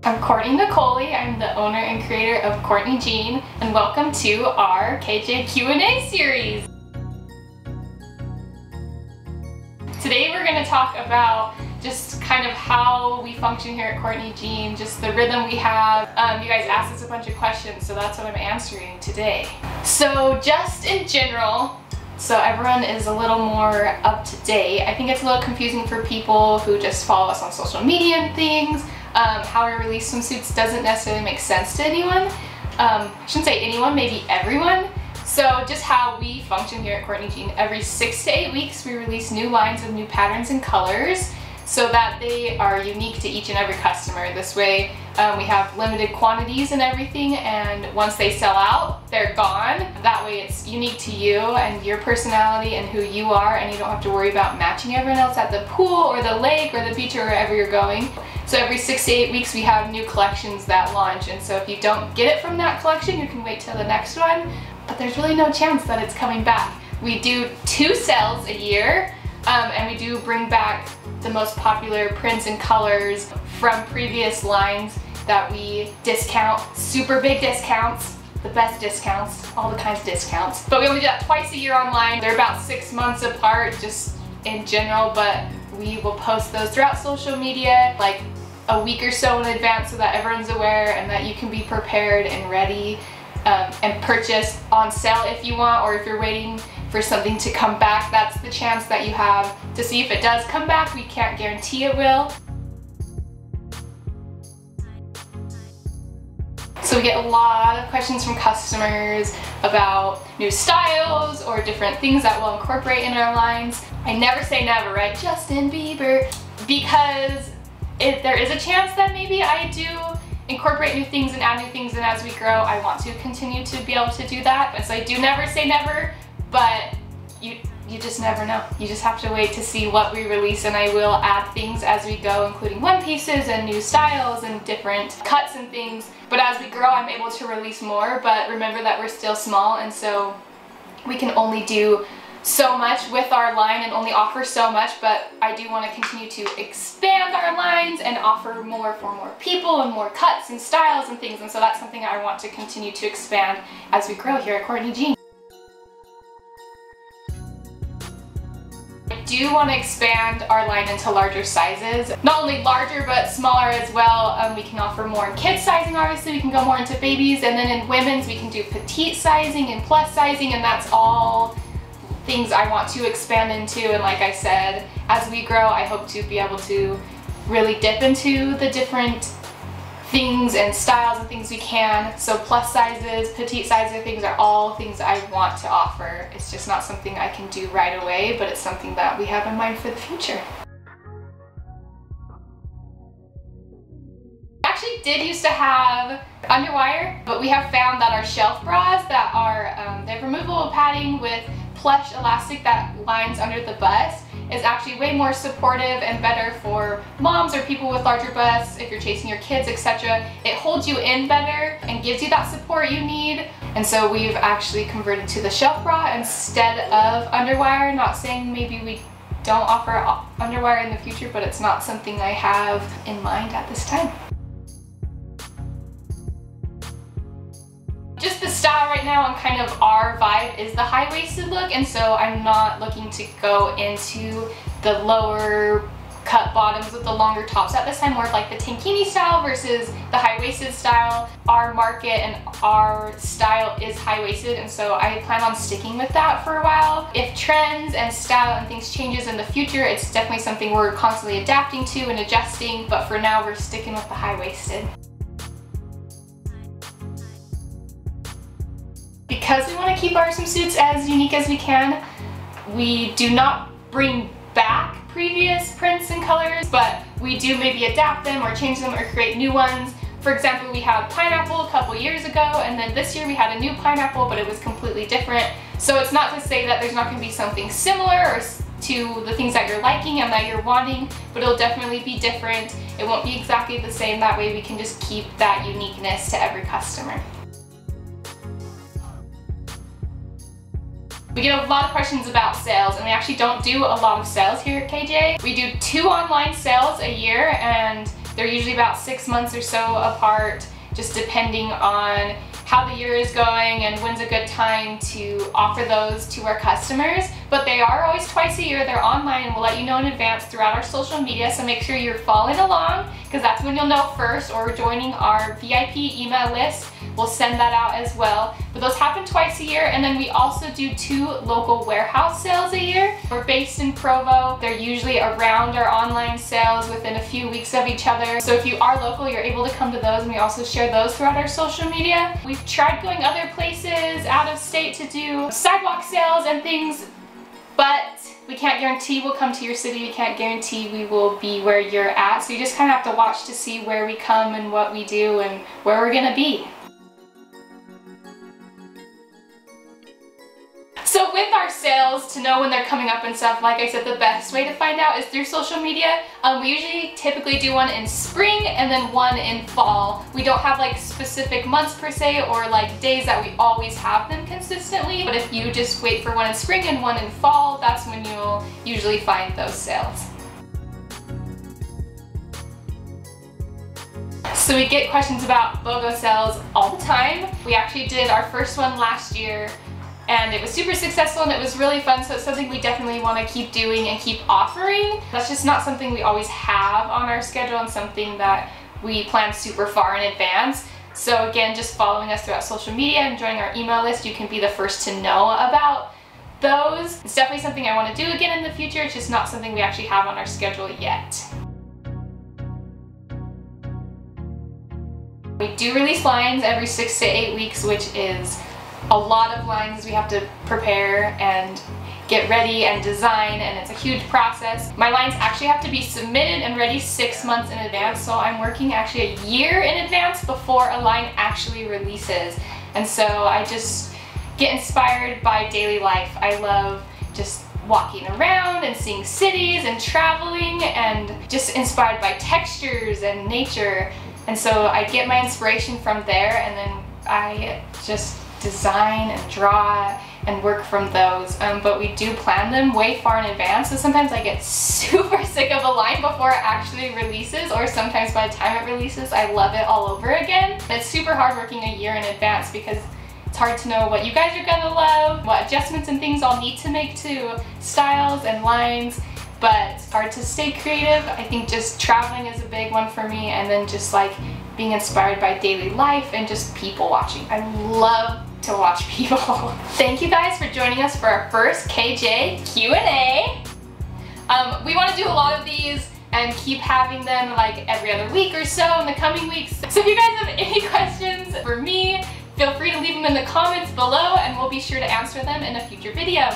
I'm Kortni Nicoli. I'm the owner and creator of Kortni Jeane, and welcome to our KJ Q&A series. Today we're going to talk about just kind of how we function here at Kortni Jeane, just the rhythm we have. You guys asked us a bunch of questions, so that's what I'm answering today. So just in general, so everyone is a little more up to date. I think it's a little confusing for people who just follow us on social media and things. How we release swimsuits doesn't necessarily make sense to anyone. I shouldn't say anyone, maybe everyone. So just how we function here at Kortni Jeane, every 6 to 8 weeks we release new lines of new patterns and colors so that they are unique to each and every customer. This way we have limited quantities and everything, and once they sell out, they're gone. That way it's unique to you and your personality and who you are, and you don't have to worry about matching everyone else at the pool or the lake or the beach or wherever you're going. So every 6 to 8 weeks we have new collections that launch, and so if you don't get it from that collection, you can wait till the next one, but there's really no chance that it's coming back. We do 2 sales a year, and we do bring back the most popular prints and colors from previous lines that we discount, super big discounts, the best discounts, all the kinds of discounts. But we only do that twice a year online. They're about 6 months apart just in general, but we will post those throughout social media like a week or so in advance so that everyone's aware and that you can be prepared and ready and purchase on sale if you want, or if you're waiting for something to come back, that's the chance that you have to see if it does come back. We can't guarantee it will. So we get a lot of questions from customers about new styles or different things that we'll incorporate in our lines. I never say never, right? Justin Bieber, because there is a chance that maybe I do incorporate new things and add new things, and as we grow I want to continue to be able to do that. But so I do never say never, but you just never know. You just have to wait to see what we release, and I will add things as we go, including one pieces and new styles and different cuts and things. But as we grow I'm able to release more, but remember that we're still small, and so we can only do so much with our line and only offer so much. But I do want to continue to expand our lines and offer more for more people and more cuts and styles and things, and so that's something I want to continue to expand as we grow here at Kortni Jeane. I do want to expand our line into larger sizes. Not only larger, but smaller as well. We can offer more in kids sizing, obviously. We can go more into babies, and then in women's we can do petite sizing and plus sizing, and that's all things I want to expand into. And like I said, as we grow I hope to be able to really dip into the different things and styles and things we can. So plus sizes, petite sizes, things are all things I want to offer. It's just not something I can do right away, but it's something that we have in mind for the future. I actually did used to have underwire, but we have found that our shelf bras that are, they have removable padding with plush elastic that lines under the bust is actually way more supportive and better for moms or people with larger busts, if you're chasing your kids, etc. It holds you in better and gives you that support you need. And so we've actually converted to the shelf bra instead of underwire. Not saying maybe we don't offer underwire in the future, but it's not something I have in mind at this time. Just the style right now and kind of our vibe is the high-waisted look, and so I'm not looking to go into the lower cut bottoms with the longer tops at this time, more of like the tankini style versus the high-waisted style. Our market and our style is high-waisted, and so I plan on sticking with that for a while. If trends and style and things changes in the future, it's definitely something we're constantly adapting to and adjusting, but for now we're sticking with the high-waisted. Because we want to keep our swimsuits as unique as we can, we do not bring back previous prints and colors, but we do maybe adapt them or change them or create new ones. For example, we had pineapple a couple years ago, and then this year we had a new pineapple, but it was completely different. So it's not to say that there's not going to be something similar or to the things that you're liking and that you're wanting, but it'll definitely be different. It won't be exactly the same. That way we can just keep that uniqueness to every customer. We get a lot of questions about sales, and we actually don't do a lot of sales here at KJ. We do 2 online sales a year, and They're usually about 6 months or so apart, just depending on how the year is going and when's a good time to offer those to our customers. But they are always twice a year. They're online. We'll let you know in advance throughout our social media, so make sure you're following along, because that's when you'll know first, or joining our VIP email list. We'll send that out as well. But those happen twice a year, and then we also do 2 local warehouse sales a year. We're based in Provo. They're usually around our online sales within a few weeks of each other. So if you are local, you're able to come to those, and we also share those throughout our social media. We've tried going other places out of state to do sidewalk sales and things, but we can't guarantee we'll come to your city. We can't guarantee we will be where you're at. So you just kind of have to watch to see where we come and what we do and where we're gonna be. So with our sales, to know when they're coming up and stuff, like I said, the best way to find out is through social media. We usually typically do one in spring and then one in fall. We don't have like specific months per se, or like days that we always have them consistently. But if you just wait for one in spring and one in fall, that's when you'll usually find those sales. So we get questions about BOGO sales all the time. We actually did our first one last year, and it was super successful and it was really fun, so it's something we definitely want to keep doing and keep offering. That's just not something we always have on our schedule and something that we plan super far in advance. So again, just following us throughout social media and joining our email list, you can be the first to know about those. It's definitely something I want to do again in the future. It's just not something we actually have on our schedule yet. We do release lines every 6 to 8 weeks, which is a lot of lines we have to prepare and get ready and design, and it's a huge process. My lines actually have to be submitted and ready 6 months in advance, so I'm working actually a year in advance before a line actually releases. And so I just get inspired by daily life. I love just walking around and seeing cities and traveling, and just inspired by textures and nature. And so I get my inspiration from there, and then I just design and draw and work from those. But we do plan them way far in advance, so sometimes I get super sick of a line before it actually releases, or sometimes by the time it releases I love it all over again. It's super hard working a year in advance, because it's hard to know what you guys are gonna love, what adjustments and things I'll need to make to styles and lines. But it's hard to stay creative. I think just traveling is a big one for me, and then just like being inspired by daily life and just people watching. I love to watch people. Thank you guys for joining us for our first KJ Q&A. We want to do a lot of these and keep having them like every other week or so in the coming weeks. So if you guys have any questions for me, feel free to leave them in the comments below, and we'll be sure to answer them in a future video.